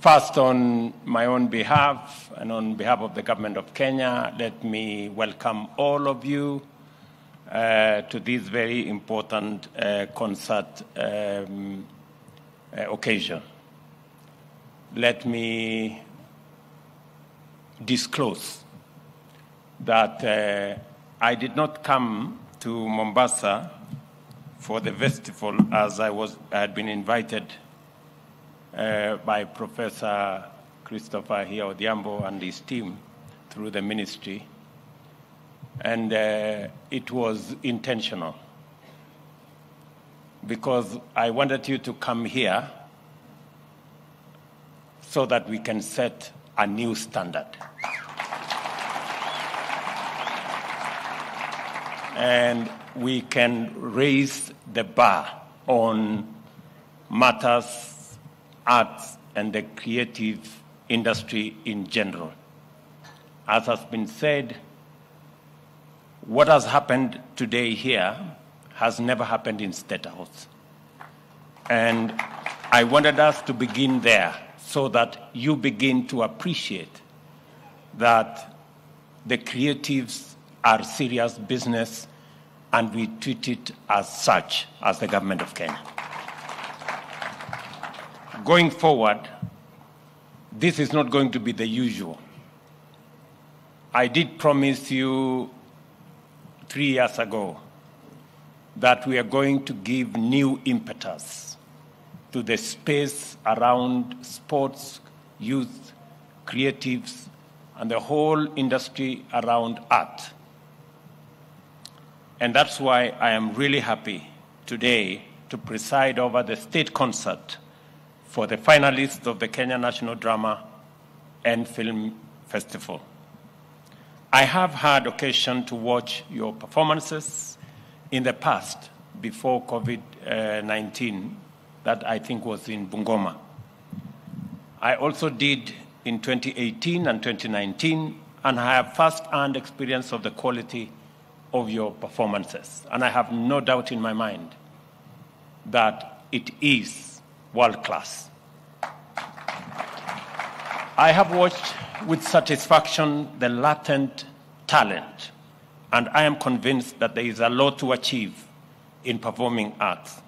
First, on my own behalf and on behalf of the government of Kenya, let me welcome all of you to this very important concert occasion. Let me disclose that I did not come to Mombasa for the festival as I had been invited by Professor Christopher here Odhiambo and his team through the ministry. And it was intentional because I wanted you to come here so that we can set a new standard. And we can raise the bar on matters, arts, and the creative industry in general. As has been said, what has happened today here has never happened in State House. And I wanted us to begin there so that you begin to appreciate that the creatives are serious business and we treat it as such as the government of Kenya. Going forward, this is not going to be the usual. I did promise you 3 years ago that we are going to give new impetus to the space around sports, youth, creatives, and the whole industry around art. And that's why I am really happy today to preside over the state concert for the finalists of the Kenya National Drama and Film Festival. I have had occasion to watch your performances in the past, before COVID-19, that I think was in Bungoma. I also did in 2018 and 2019, and I have first-hand experience of the quality of your performances. And I have no doubt in my mind that it is world-class. I have watched with satisfaction the latent talent, and I am convinced that there is a lot to achieve in performing arts.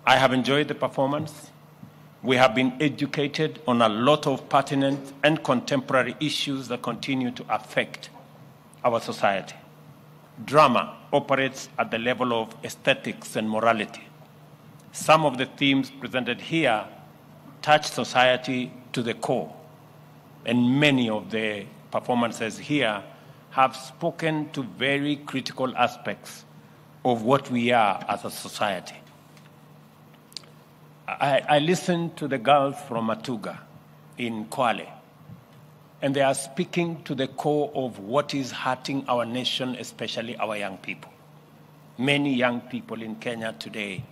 I have enjoyed the performance. We have been educated on a lot of pertinent and contemporary issues that continue to affect our society. Drama operates at the level of aesthetics and morality. Some of the themes presented here touch society to the core, and many of the performances here have spoken to very critical aspects of what we are as a society. I listened to the girls from Matuga in Kwale, and they are speaking to the core of what is hurting our nation, especially our young people. Many young people in Kenya today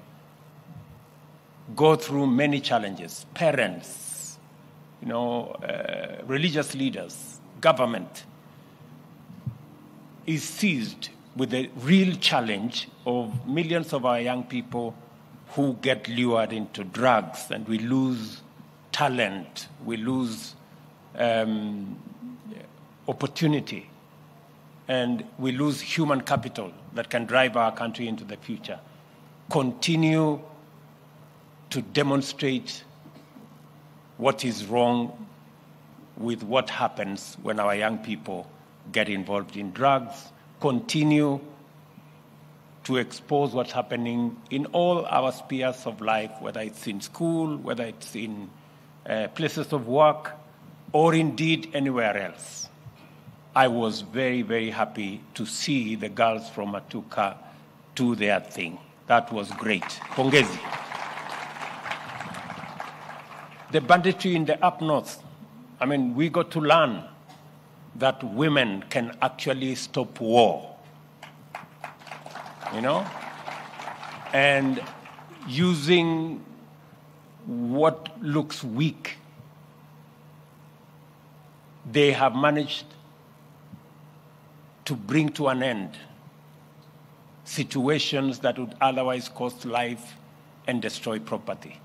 go through many challenges. Parents, religious leaders, government is seized with the real challenge of millions of our young people who get lured into drugs, and we lose talent, we lose opportunity, and we lose human capital that can drive our country into the future. Continue to demonstrate what is wrong with what happens when our young people get involved in drugs. Continue to expose what's happening in all our spheres of life, whether it's in school, whether it's in places of work, or indeed anywhere else. I was very, very happy to see the girls from Matuka do their thing. That was great. Pongezi. The banditry in the up north, we got to learn that women can actually stop war. And using what looks weak, they have managed to bring to an end situations that would otherwise cost life and destroy property.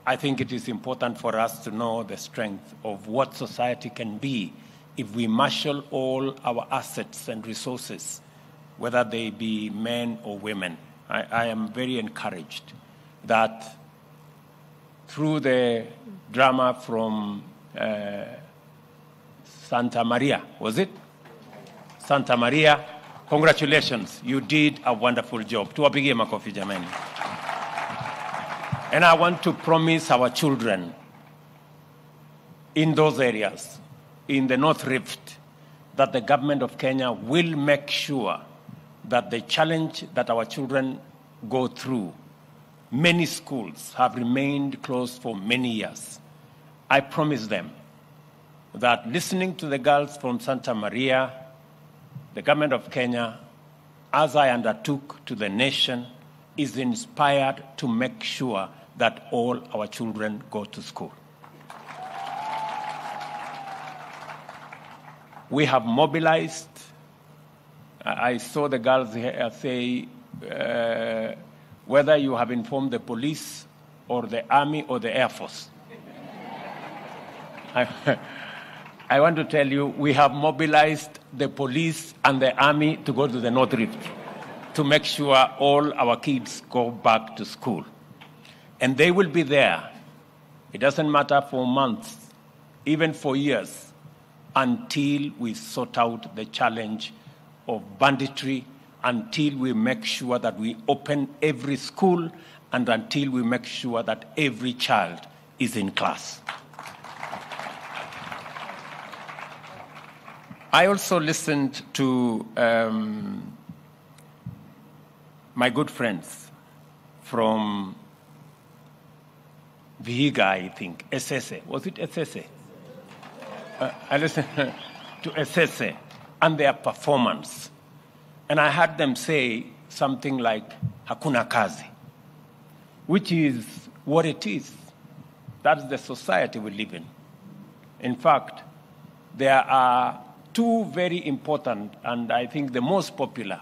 I think it is important for us to know the strength of what society can be if we marshal all our assets and resources, whether they be men or women. I am very encouraged that through the drama from Santa Maria, was it? Santa Maria, congratulations, you did a wonderful job. Tuwapigie makofi jamani. And I want to promise our children in those areas, in the North Rift, that the government of Kenya will make sure that the challenge that our children go through, many schools have remained closed for many years. I promise them that listening to the girls from Santa Maria, the government of Kenya, as I undertook to the nation, is inspired to make sure that all our children go to school. We have mobilized. I saw the girls here say, whether you have informed the police or the army or the Air Force. I want to tell you, we have mobilized the police and the army to go to the North Rift to make sure all our kids go back to school. And they will be there. It doesn't matter for months, even for years, until we sort out the challenge of banditry, until we make sure that we open every school, and until we make sure that every child is in class. I also listened to my good friends from Vihiga, I think, SSA. Was it SSA? I listened to SSA and their performance. And I heard them say something like, Hakuna kazi, which is what it is. That's the society we live in. In fact, there are two very important, and I think the most popular,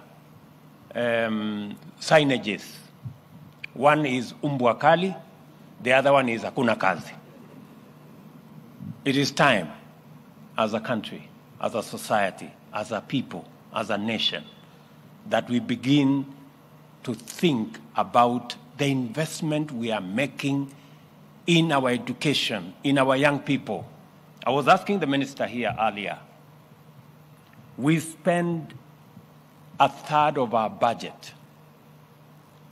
signages. One is Umbwa Kali, the other one is Hakuna kazi. It is time, as a country, as a society, as a people, as a nation, that we begin to think about the investment we are making in our education, in our young people. I was asking the minister here earlier. We spend a third of our budget,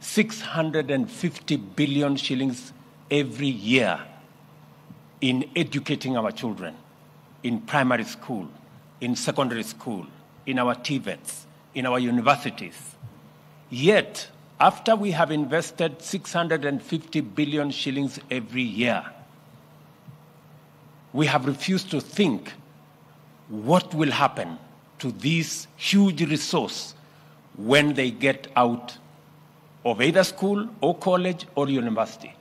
650 billion shillings every year, in educating our children, in primary school, in secondary school, in our TVETs, in our universities. Yet, after we have invested 650 billion shillings every year, we have refused to think what will happen to this huge resource when they get out of either school or college or university.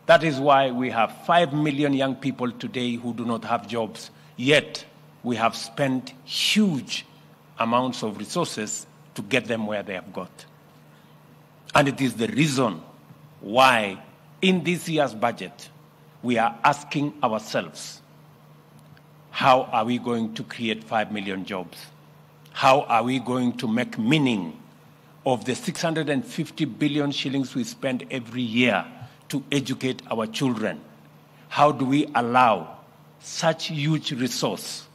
That is why we have 5 million young people today who do not have jobs, yet we have spent huge amounts of resources to get them where they have got. And it is the reason why in this year's budget, we are asking ourselves, how are we going to create 5 million jobs? How are we going to make meaning of the 650 billion shillings we spend every year to educate our children? How do we allow such huge resource,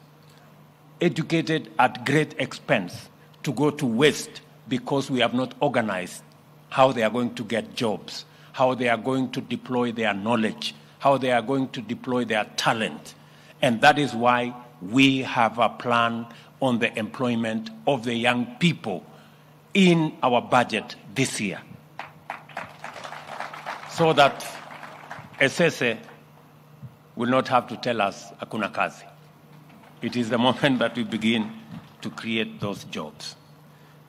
educated at great expense, to go to waste because we have not organized how they are going to get jobs, how they are going to deploy their knowledge, how they are going to deploy their talent? And that is why we have a plan on the employment of the young people in our budget this year, so that SSA will not have to tell us hakuna kazi. It is the moment that we begin to create those jobs.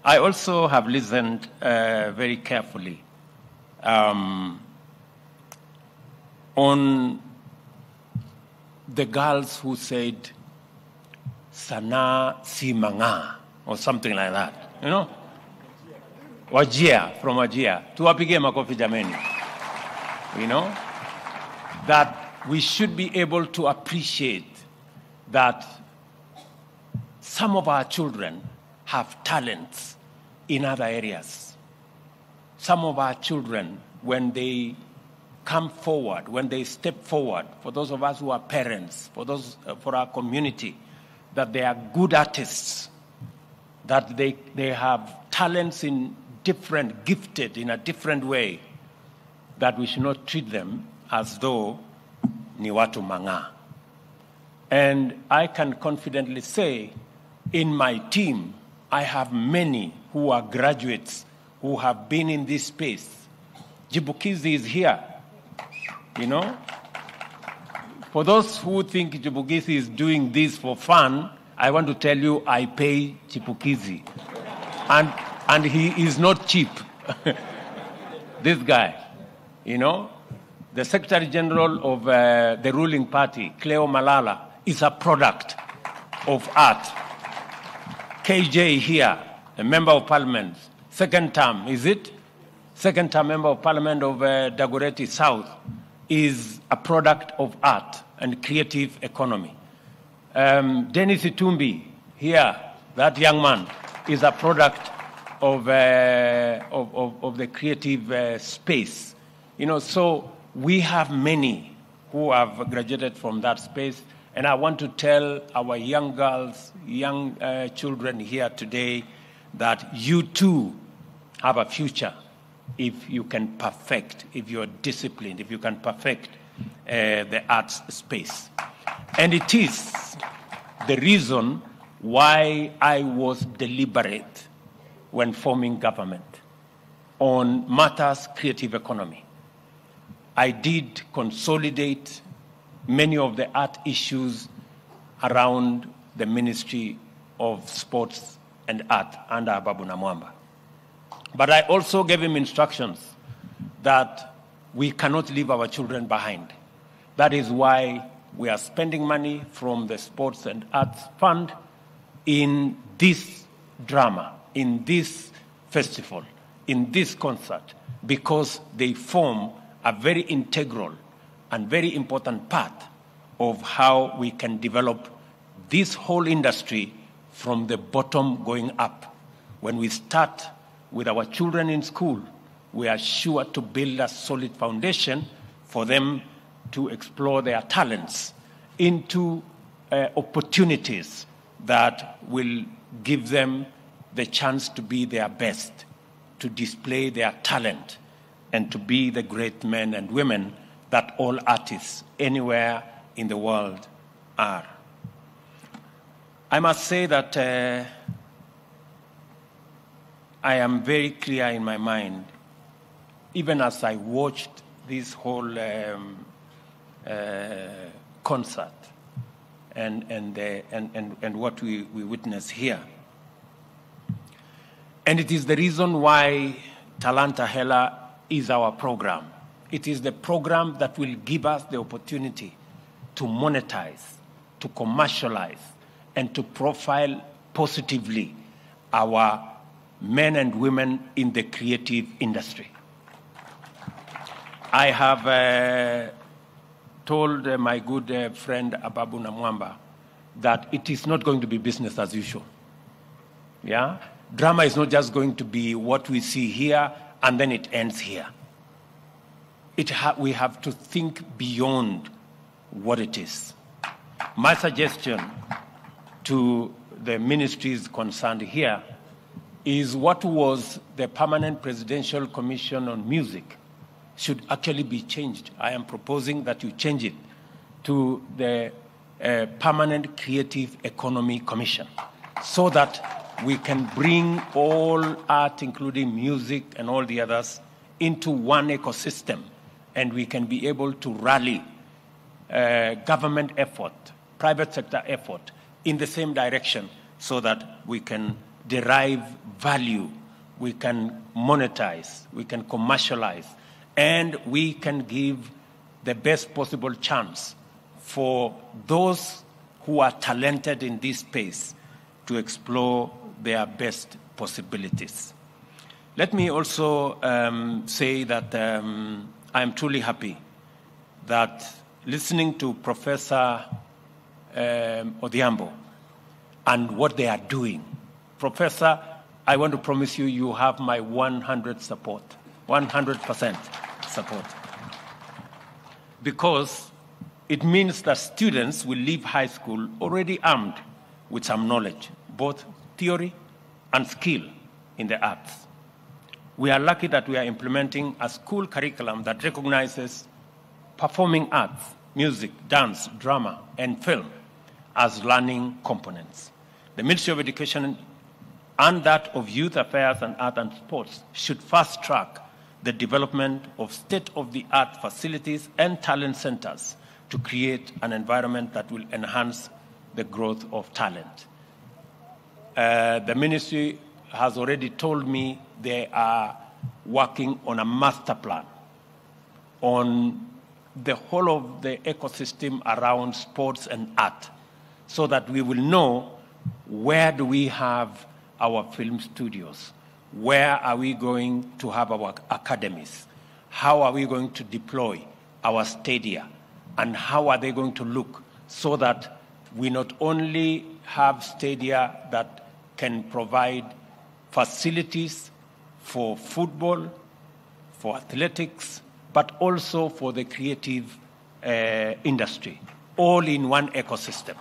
I also have listened very carefully on the girls who said, Sana si manga, or something like that, you know? Wajia, from Wajia. Tuwapige makofi jameni. you know, that we should be able to appreciate that some of our children have talents in other areas. Some of our children, when they come forward, when they step forward, for those of us who are parents, for our community, that they are good artists, that they have talents in different, gifted in a different way, that we should not treat them as though ni watu manga. And I can confidently say, in my team, I have many who are graduates who have been in this space. Chipukizi is here, you know. For those who think Chipukizi is doing this for fun, I want to tell you I pay Chipukizi. And he is not cheap. This guy, you know. The Secretary General of the ruling party, Cleo Malala, is a product of art. KJ here, a member of parliament, second term, is it? Second term member of parliament of Dagoretti South, is a product of art and creative economy. Dennis Itumbi here, that young man, is a product of the creative space. You know, so we have many who have graduated from that space. And I want to tell our young girls, young children here today that you too have a future if you can perfect, if you're disciplined, if you can perfect the arts space. And it is the reason why I was deliberate when forming government on matters creative economy. I did consolidate many of the art issues around the Ministry of Sports and Art under Babu Namwamba. But I also gave him instructions that we cannot leave our children behind. That is why we are spending money from the Sports and Arts Fund in this drama, in this festival, in this concert, because they form a very integral and very important part of how we can develop this whole industry from the bottom going up. When we start with our children in school, we are sure to build a solid foundation for them to explore their talents into opportunities that will give them the chance to be their best, to display their talent, and to be the great men and women that all artists anywhere in the world are. I must say that I am very clear in my mind, even as I watched this whole concert and what we witness here. And it is the reason why Talanta Hela is our program. It is the program that will give us the opportunity to monetize, to commercialize, and to profile positively our men and women in the creative industry. I have told my good friend Ababu Namwamba that it is not going to be business as usual. Yeah? Drama is not just going to be what we see here and then it ends here. We have to think beyond what it is. My suggestion to the ministries concerned here is what was the Permanent Presidential Commission on Music should actually be changed. I am proposing that you change it to the Permanent Creative Economy Commission so that we can bring all art, including music and all the others, into one ecosystem, and we can be able to rally government effort, private sector effort in the same direction so that we can derive value, we can monetize, we can commercialize, and we can give the best possible chance for those who are talented in this space to explore their best possibilities. Let me also say that I am truly happy that listening to Professor Odhiambo and what they are doing. Professor, I want to promise you, you have my 100% support. Because it means that students will leave high school already armed with some knowledge, both theory and skill in the arts. We are lucky that we are implementing a school curriculum that recognizes performing arts, music, dance, drama, and film as learning components. The Ministry of Education and that of Youth Affairs and Art and Sports should fast-track the development of state-of-the-art facilities and talent centers to create an environment that will enhance the growth of talent. The ministry has already told me they are working on a master plan on the whole of the ecosystem around sports and art, so that we will know where do we have our film studios, where are we going to have our academies, how are we going to deploy our stadia, and how are they going to look, so that we not only have stadia that can provide facilities for football, for athletics, but also for the creative industry, all in one ecosystem.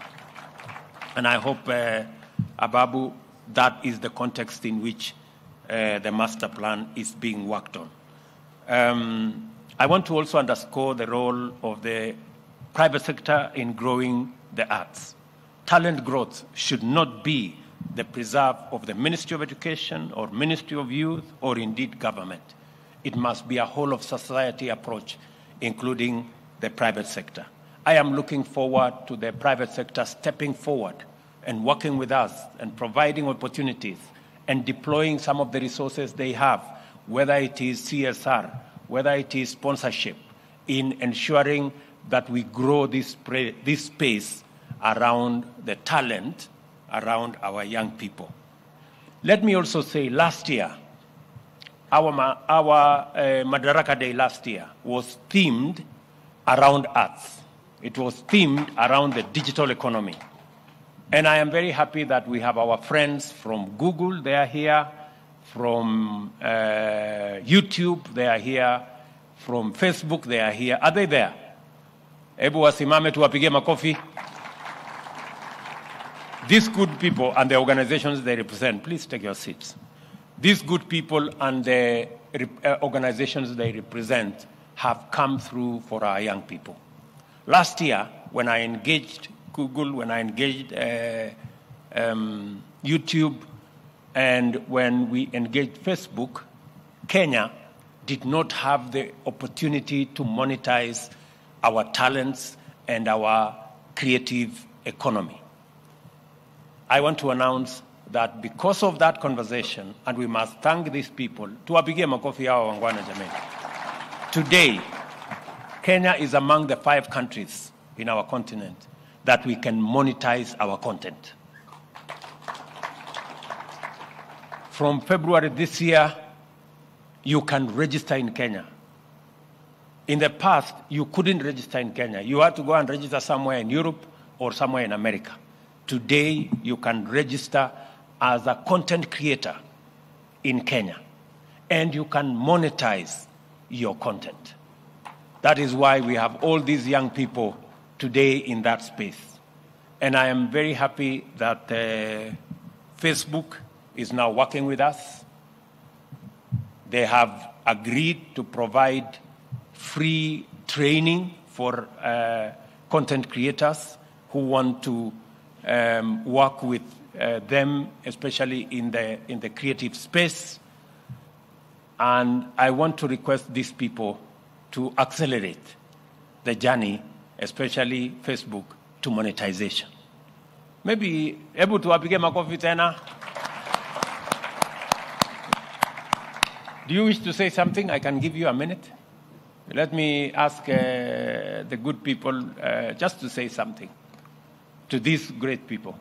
And I hope, Ababu, that is the context in which the master plan is being worked on. I want to also underscore the role of the private sector in growing the arts. Talent growth should not be the preserve of the Ministry of Education or Ministry of Youth or indeed government. It must be a whole of society approach, including the private sector. I am looking forward to the private sector stepping forward and working with us and providing opportunities and deploying some of the resources they have, whether it is CSR, whether it is sponsorship, in ensuring that we grow this space around the talent around our young people. Let me also say, last year, our Madaraka Day last year was themed around arts. It was themed around the digital economy. And I am very happy that we have our friends from Google, they are here, from YouTube, they are here, from Facebook, they are here. Are they there? Ebu wasimame tuwapige makofi. These good people and the organizations they represent, please take your seats. These good people and the organizations they represent have come through for our young people. Last year, when I engaged Google, when I engaged YouTube, and when we engaged Facebook, Kenya did not have the opportunity to monetize our talents and our creative economy. I want to announce that because of that conversation, and we must thank these people, tuwapigie makofi hawa wangwana jameni. Today, Kenya is among the 5 countries in our continent that we can monetize our content. From February this year, you can register in Kenya. In the past, you couldn't register in Kenya. You had to go and register somewhere in Europe or somewhere in America. Today, you can register as a content creator in Kenya, and you can monetize your content. That is why we have all these young people today in that space. And I am very happy that Facebook is now working with us. They have agreed to provide free training for content creators who want to work with them, especially in the creative space. And I want to request these people to accelerate the journey, especially Facebook, to monetization. Maybe able to apige makofi tena. Do you wish to say something? I can give you a minute. Let me ask the good people just to say something to these great people.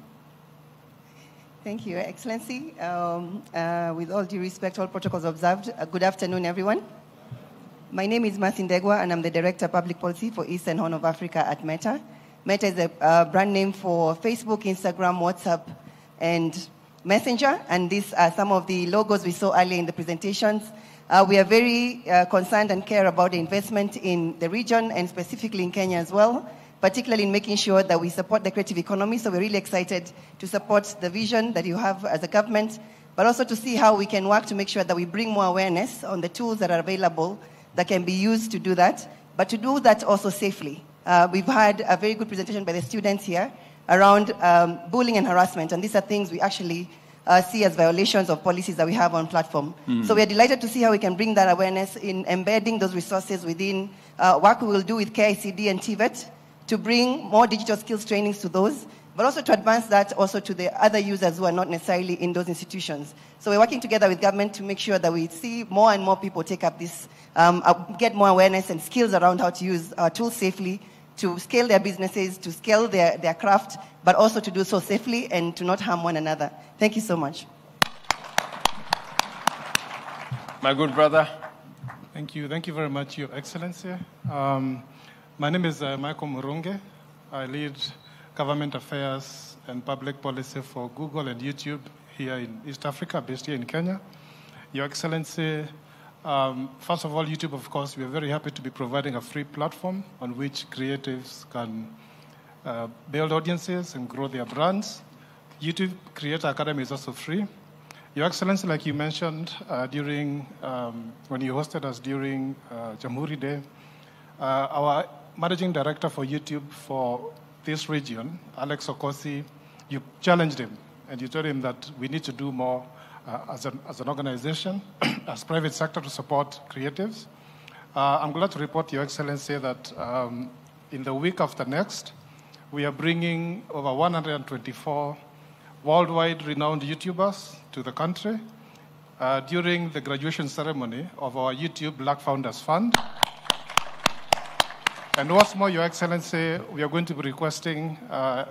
Thank you, Excellency. With all due respect, all protocols observed. Good afternoon, everyone. My name is Martin Degwa, and I'm the Director of Public Policy for East and Horn of Africa at Meta. Meta is a brand name for Facebook, Instagram, WhatsApp, and Messenger, and these are some of the logos we saw earlier in the presentations. We are very concerned and care about the investment in the region and specifically in Kenya as well, particularly in making sure that we support the creative economy. So we're really excited to support the vision that you have as a government, but also to see how we can work to make sure that we bring more awareness on the tools that are available that can be used to do that, but to do that also safely. We've had a very good presentation by the students here around bullying and harassment, and these are things we actually see as violations of policies that we have on platform. So we are delighted to see how we can bring that awareness in embedding those resources within work we will do with KICD and TVET to bring more digital skills trainings to those, but also to advance that also to the other users who are not necessarily in those institutions. So we're working together with government to make sure that we see more and more people take up this, get more awareness and skills around how to use tools safely, to scale their businesses, to scale their craft, but also to do so safely and to not harm one another. Thank you so much. My good brother. Thank you. Thank you very much, Your Excellency. My name is Michael Murunge. I lead government affairs and public policy for Google and YouTube here in East Africa, based here in Kenya. Your Excellency, first of all, YouTube, of course, we are very happy to be providing a free platform on which creatives can build audiences and grow their brands. YouTube Creator Academy is also free. Your Excellency, like you mentioned during when you hosted us during Jamhuri Day, our managing director for YouTube for this region, Alex Okosi, you challenged him and you told him that we need to do more as an organization, as private sector to support creatives. I'm glad to report, Your Excellency, that in the week after next, we are bringing over 124 worldwide renowned YouTubers to the country during the graduation ceremony of our YouTube Black Founders Fund. And what's more, Your Excellency, we are going to be requesting,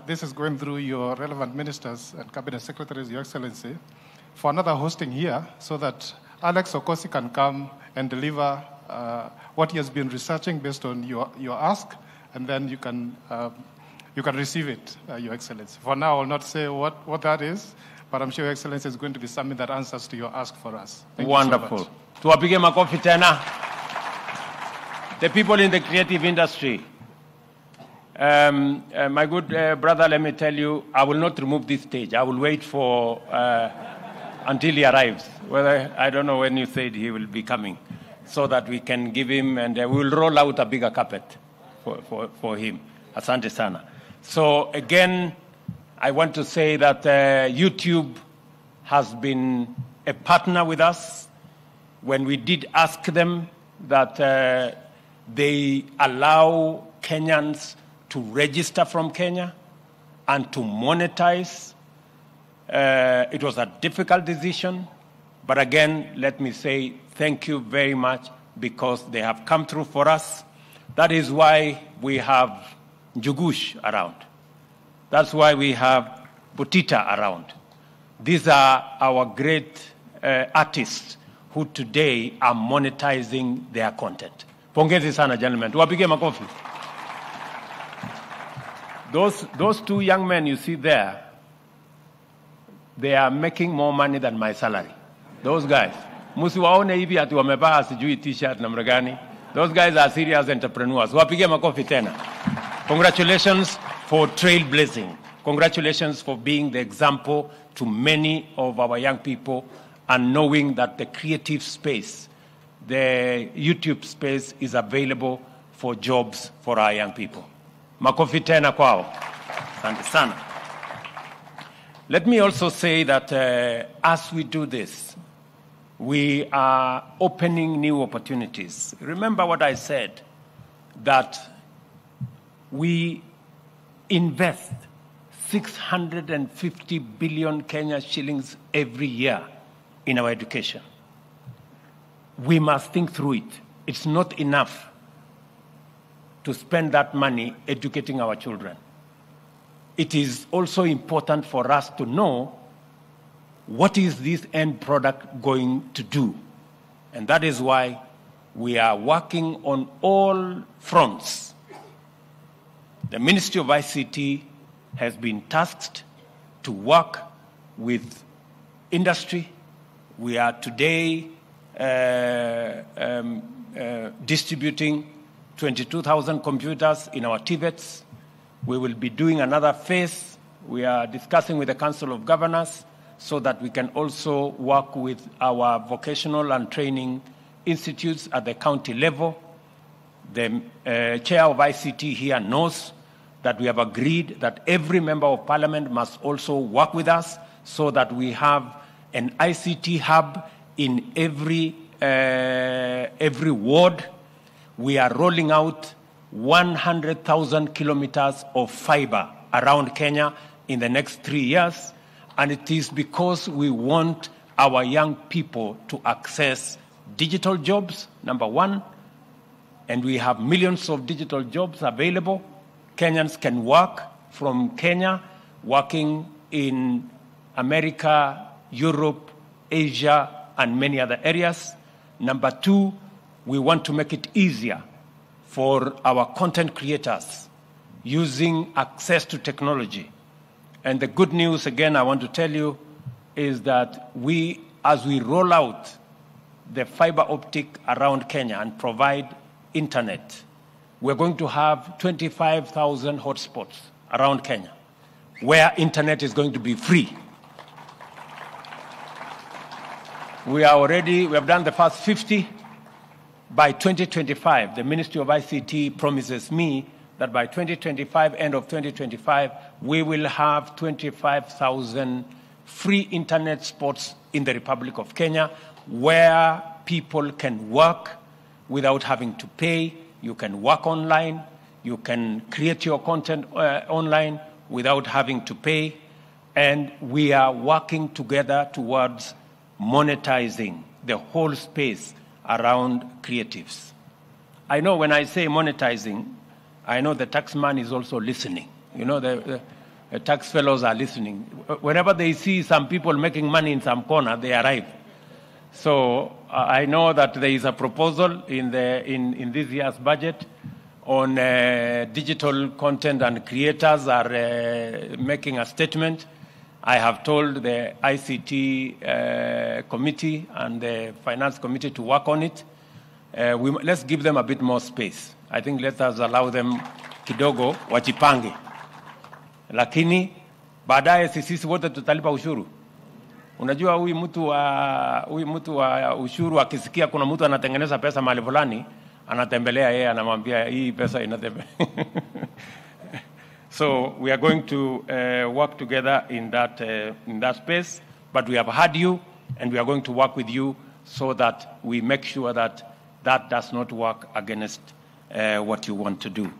this is going through your relevant ministers and cabinet secretaries, Your Excellency, for another hosting here so that Alex Okosi can come and deliver what he has been researching based on your ask, and then you can receive it, Your Excellency. For now, I will not say what that is, but I'm sure Your Excellency is going to be something that answers to your ask for us. Thank Wonderful. You so much. Tuwapige makofi tena. The people in the creative industry. My good brother, let me tell you, I will not remove this stage. I will wait for until he arrives. Whether I don't know when you said he will be coming, so that we can give him, and we will roll out a bigger carpet for him. Asante sana. So again, I want to say that YouTube has been a partner with us. When we did ask them that they allow Kenyans to register from Kenya and to monetize, it was a difficult decision. But again, let me say thank you very much, because they have come through for us. That is why we have Njugush around. That's why we have Butita around. These are our great artists who today are monetizing their content. Pongezi sana, gentlemen. Tuwapige makofi. Those two young men you see there, they are making more money than my salary. Those guys. Musiwaone hivi ati wamevaa sijui t-shirt namna gani. Those guys are serious entrepreneurs. Wapige makofi tena. Congratulations for trailblazing. Congratulations for being the example to many of our young people, and knowing that the creative space, the YouTube space, is available for jobs for our young people. Makofi tena kwao. Asante sana. Let me also say that as we do this, we are opening new opportunities. Remember what I said, that we invest 650 billion Kenya shillings every year in our education. We must think through it. It's not enough to spend that money educating our children. It is also important for us to know what is this end product going to do. And that is why We are working on all fronts. The Ministry of ICT has been tasked to work with industry. We are today distributing 22,000 computers in our TVETs. We will be doing another phase. We are discussing with the Council of Governors so that we can also work with our vocational and training institutes at the county level. The chair of ICT here knows that we have agreed that every member of parliament must also work with us so that we have an ICT hub in every ward. We are rolling out 100,000 kilometers of fiber around Kenya in the next 3 years, and it is because we want our young people to access digital jobs, number one, and we have millions of digital jobs available. Kenyans can work from Kenya, working in America, Europe, Asia, and many other areas. Number two, we want to make it easier for our content creators using access to technology. And the good news, again, I want to tell you, is that as we roll out the fiber optic around Kenya and provide internet, we're going to have 25,000 hotspots around Kenya where internet is going to be free. We have done the first 50. By 2025, the Ministry of ICT promises me that by 2025, end of 2025, we will have 25,000 free internet spots in the Republic of Kenya where people can work without having to pay. You can work online. You can create your content online without having to pay. And we are working together towards monetizing the whole space around creatives. I know when I say monetizing, I know the taxman is also listening. You know, the tax fellows are listening. Whenever they see some people making money in some corner, they arrive. So I know that there is a proposal in this year's budget on digital content, and creators are making a statement. I have told the ICT committee and the finance committee to work on it. Let's give them a bit more space. I think let us allow them kidogo wajipange. Lakini baadaye sisi wote tutalipa ushuru. Unajua huyu mtu wa ushuru akisikia kuna mtu anatengeneza pesa mahali fulani, anatembelea yeye, anamwambia hii pesa inatembea. So we are going to work together in that space, but we have heard you, and we are going to work with you so that we make sure that that does not work against what you want to do.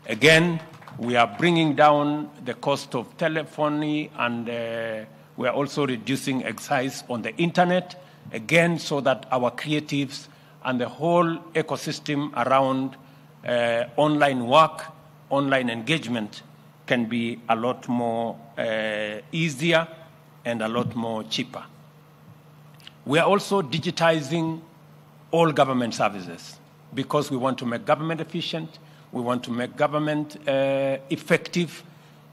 Again, we are bringing down the cost of telephony, and we are also reducing excise on the internet, again, so that our creatives and the whole ecosystem around online work, online engagement can be a lot more easier and a lot more cheaper. We are also digitizing all government services because we want to make government efficient, we want to make government effective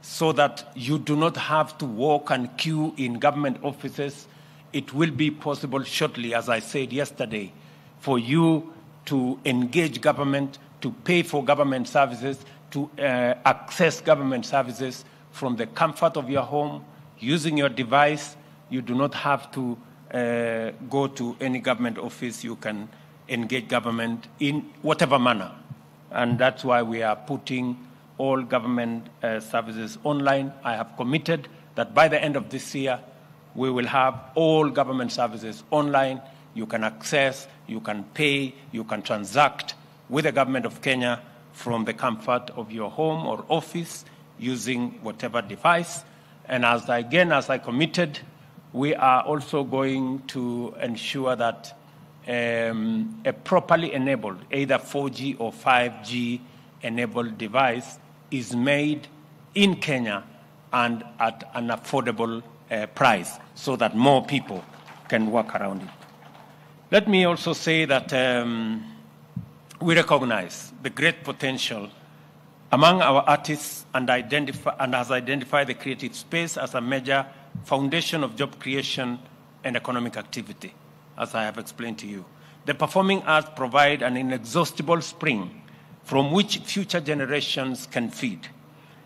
so that you do not have to walk and queue in government offices. It will be possible shortly, as I said yesterday, for you to engage government, to pay for government services, to access government services from the comfort of your home, using your device. You do not have to go to any government office. You can engage government in whatever manner. And that's why we are putting all government services online. I have committed that by the end of this year, we will have all government services online. You can access, you can pay, you can transact with the government of Kenya from the comfort of your home or office using whatever device. And as I committed, we are also going to ensure that a properly enabled, either 4G or 5G enabled device is made in Kenya and at an affordable price so that more people can work around it. Let me also say that we recognize the great potential among our artists and has identified the creative space as a major foundation of job creation and economic activity, as I have explained to you. The performing arts provide an inexhaustible spring from which future generations can feed.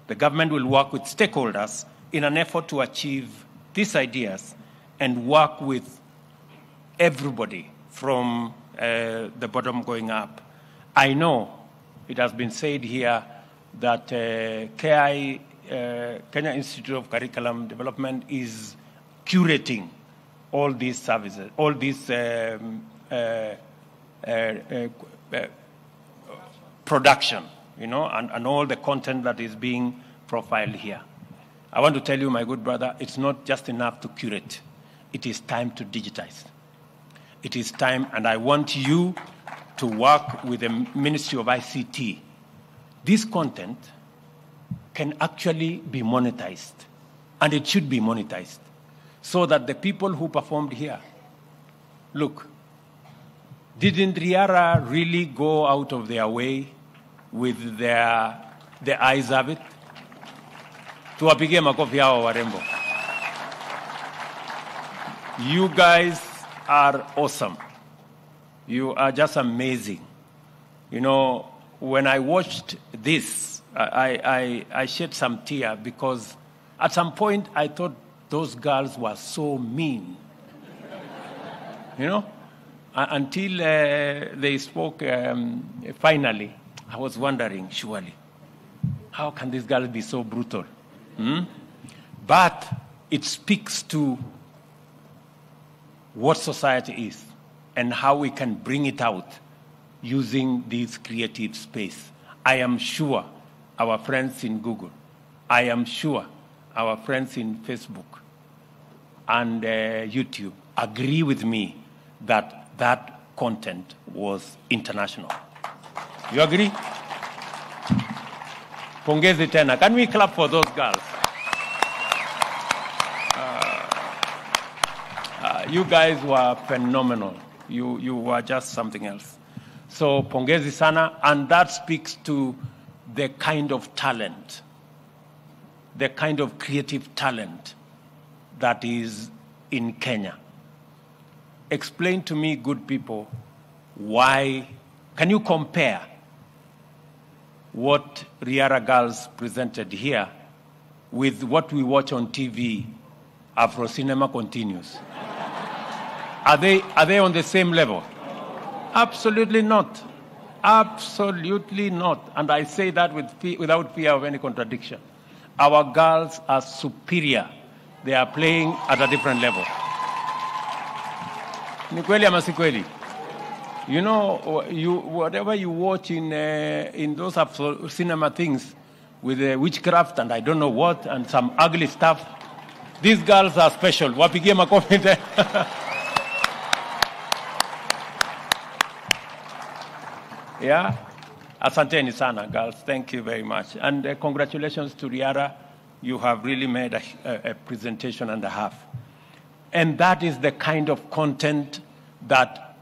The government will work with stakeholders in an effort to achieve these ideas and work with everybody from the bottom going up. I know it has been said here that Kenya Institute of Curriculum Development is curating all these services, all these production, you know, and all the content that is being profiled here. I want to tell you, my good brother, it's not just enough to curate. It is time to digitize. It is time, and I want you to work with the Ministry of ICT. This content can actually be monetized, and it should be monetized, so that the people who performed here, look, didn't Riara really go out of their way with the eyes of it? Tuwapigie makofi hao warembo. You guys are awesome. You are just amazing. You know, when I watched this, I shed some tears because at some point I thought those girls were so mean. You know, until they spoke finally, I was wondering, surely, how can these girls be so brutal? But it speaks to what society is and how we can bring it out using this creative space. I am sure our friends in Google, I am sure our friends in Facebook and YouTube agree with me that that content was international. You agree? Pongezi tena. Can we clap for those girls? You guys were phenomenal. You were just something else. So pongezi sana, and that speaks to the kind of talent, the kind of creative talent that is in Kenya. Explain to me, good people, why, can you compare what Riara girls presented here with what we watch on TV, Afro Cinema Continues? Are they on the same level? Absolutely not. Absolutely not. And I say that without fear of any contradiction. Our girls are superior. They are playing at a different level. Ni kweli ama si kweli? You know, whatever you watch in those cinema things with witchcraft and I don't know what and some ugly stuff, these girls are special. Wapigie makofi there. Yeah, asanteni sana, girls. Thank you very much. And congratulations to Riara. You have really made a presentation and a half. And that is the kind of content that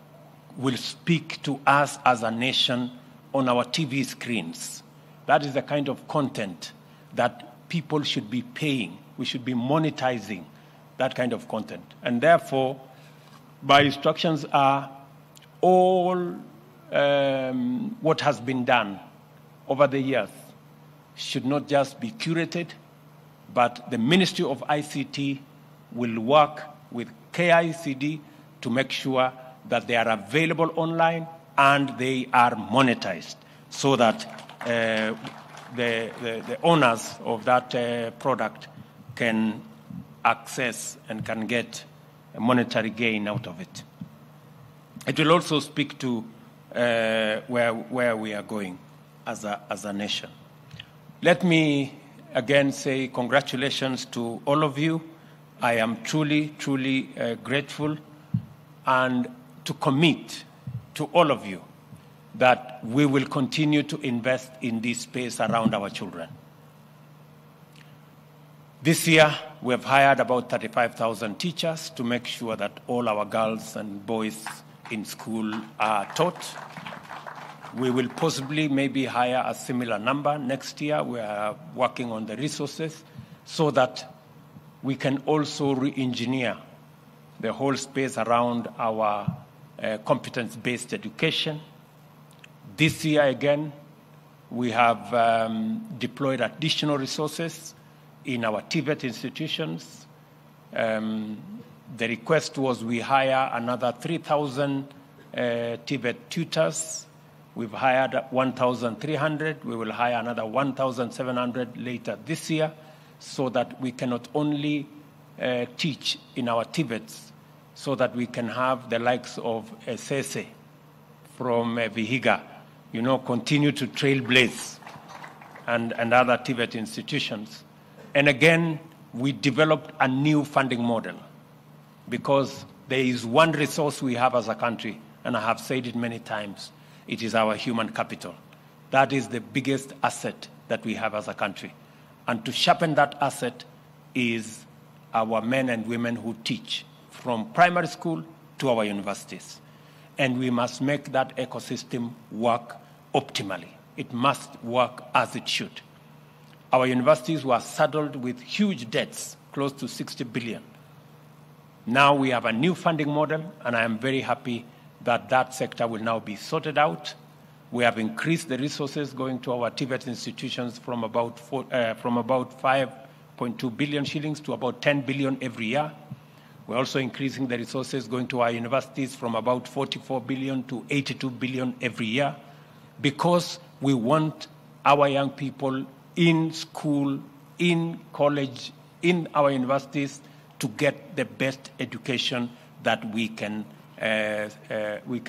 will speak to us as a nation on our TV screens. That is the kind of content that people should be paying. We should be monetizing that kind of content. And therefore, my instructions are all what has been done over the years should not just be curated, but the Ministry of ICT will work with KICD to make sure that they are available online and they are monetized so that the owners of that product can access and can get a monetary gain out of it. It will also speak to where we are going as a nation. Let me again say congratulations to all of you. I am truly, truly grateful, and to commit to all of you that we will continue to invest in this space around our children. This year, we have hired about 35,000 teachers to make sure that all our girls and boys in school are taught. We will possibly maybe hire a similar number next year. We are working on the resources so that we can also re-engineer the whole space around our competence-based education. This year, again, we have deployed additional resources in our TVET institutions. The request was we hire another 3,000 TVET tutors. We've hired 1,300. We will hire another 1,700 later this year so that we can not only teach in our TVETs, so that we can have the likes of Sese from Vihiga, continue to trailblaze and other TVET institutions. And again, we developed a new funding model because there is one resource we have as a country, and I have said it many times, it is our human capital. That is the biggest asset that we have as a country. And to sharpen that asset is our men and women who teach from primary school to our universities. And we must make that ecosystem work optimally. It must work as it should. Our universities were saddled with huge debts, close to 60 billion. Now we have a new funding model, and I am very happy that that sector will now be sorted out. We have increased the resources going to our TVET institutions from about 5.2 billion shillings to about 10 billion every year. We're also increasing the resources going to our universities from about 44 billion to 82 billion every year, because we want our young people in school, in college, in our universities to get the best education that we can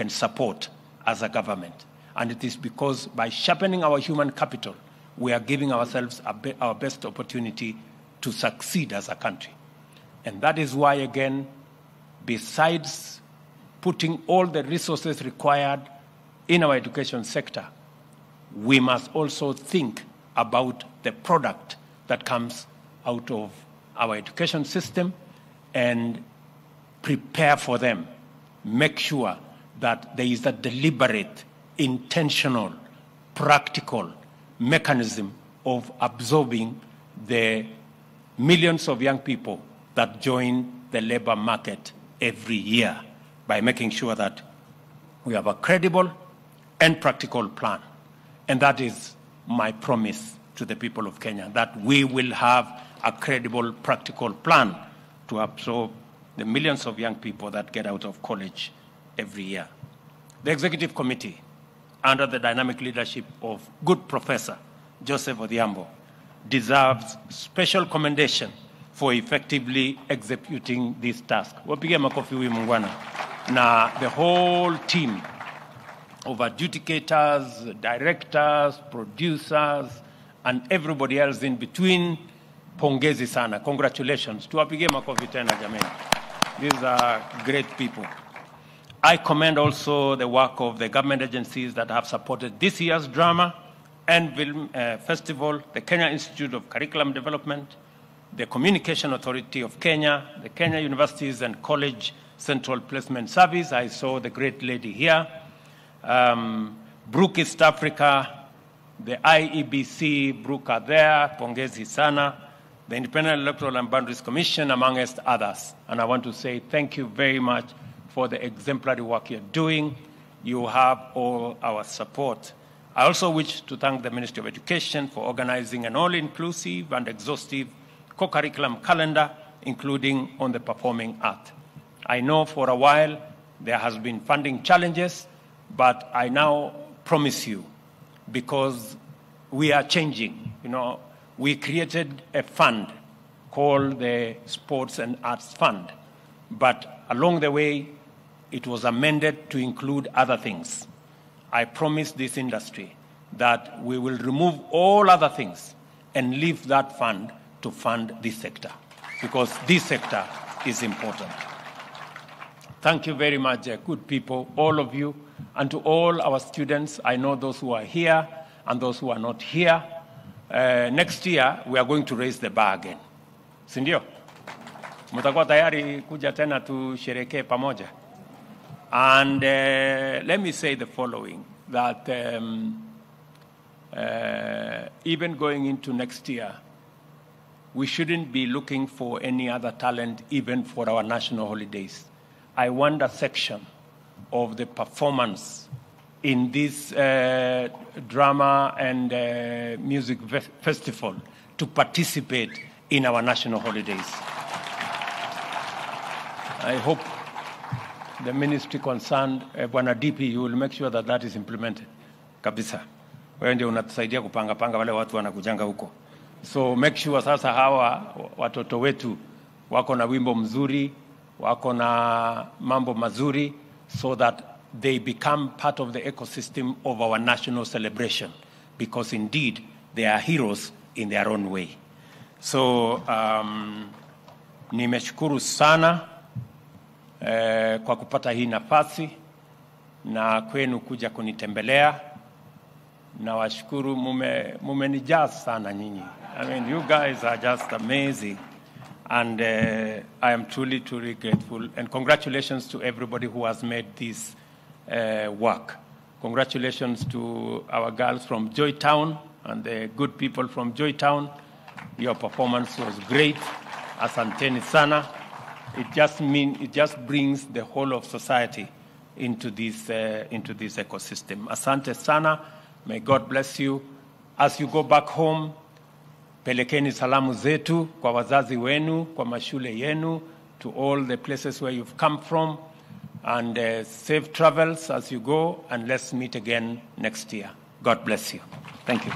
support as a government. And it is because by sharpening our human capital, we are giving ourselves our best opportunity to succeed as a country. And that is why, again, besides putting all the resources required in our education sector, we must also think about the product that comes out of our education system and prepare for them. Make sure that there is a deliberate, intentional, practical mechanism of absorbing the millions of young people that join the labor market every year by making sure that we have a credible and practical plan. And that is my promise to the people of Kenya, that we will have a credible, practical plan to absorb the millions of young people that get out of college every year. The Executive Committee, under the dynamic leadership of good Professor Joseph Odhiambo, deserves special commendation for effectively executing this task. Wapige makofi huyu mungwana. Na the whole team of adjudicators, directors, producers, and everybody else in between, pongezi sana. Congratulations. Tuwapige makofi tena jameni. These are great people. I commend also the work of the government agencies that have supported this year's drama and film festival, the Kenya Institute of Curriculum Development, the Communication Authority of Kenya, the Kenya Universities and College Central Placement Service. I saw the great lady here. Brook East Africa, the IEBC, Brook are there, pongezi sana, the Independent Electoral and Boundaries Commission, amongst others. And I want to say thank you very much for the exemplary work you're doing. You have all our support. I also wish to thank the Ministry of Education for organizing an all-inclusive and exhaustive co-curriculum calendar, including on the performing art. I know for a while there has been funding challenges, but I now promise you, because we are changing, we created a fund called the Sports and Arts Fund, but along the way, it was amended to include other things. I promise this industry that we will remove all other things and leave that fund to fund this sector, because this sector is important. Thank you very much, good people, all of you, and to all our students. I know those who are here and those who are not here. Next year, we are going to raise the bar again. Sindio? Mutakuwa tayari kuja tena tusherehekee pamoja? And let me say the following. that even going into next year, we shouldn't be looking for any other talent even for our national holidays. I want a section of the performance in this drama and music festival to participate in our national holidays. I hope the ministry concerned, Bwana DP, you will make sure that that is implemented. Kabisa. Wewe ndio unatusaidia kupanga wale watu wanakujanga huko. So make sure sasa hawa watoto wetu wako na wimbo mzuri, wako na mambo mazuri, so that they become part of the ecosystem of our national celebration, because indeed they are heroes in their own way. So nimeshukuru sana kwa kupata hii nafasi na kwenu kuja kunitembelea. Na washukuru mumenijaa sana nyinyi. I mean, you guys are just amazing. And I am truly, truly grateful. And congratulations to everybody who has made this work. Congratulations to our girls from Joytown and the good people from Joytown. Your performance was great. Asanteni sana. It just brings the whole of society into this ecosystem. Asante sana. May God bless you. As you go back home, pelekeni salamu zetu kwa wazazi wenu, kwa mashule yenu, to all the places where you've come from, and safe travels as you go, and let's meet again next year. God bless you. Thank you.